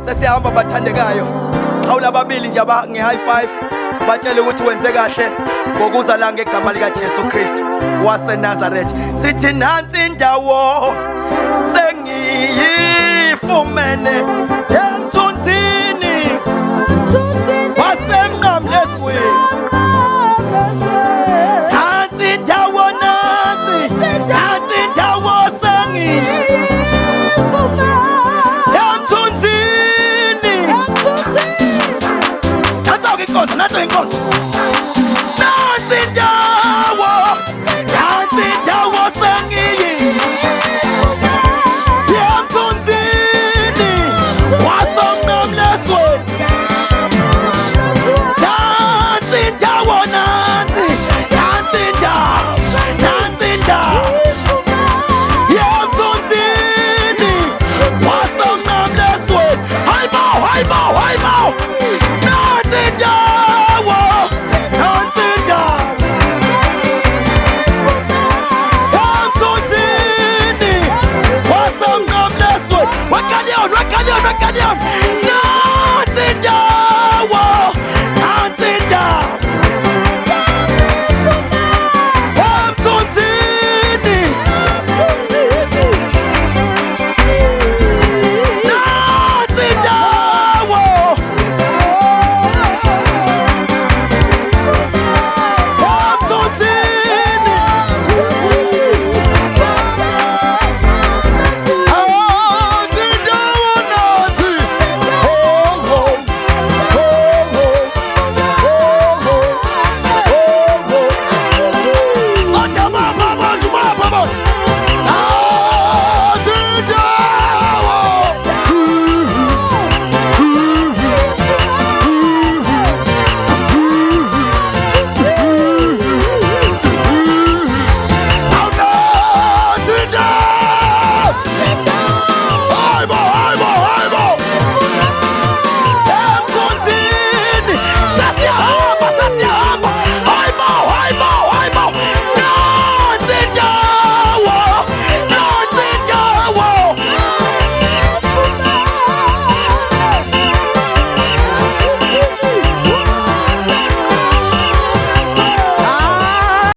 Sesiyahamba bathandekayo. Awula babili nje nge-high five. Batshele ukuthi wenze kahle ngokuza la ngegama lika Jesu Kristu waseNazaretha. Sithi nansi ndawo sengiyifumene emthunzini wasemnqamlezweni. Nansi ndawo sengiyifumene emthunzini. Nansi inkonzo.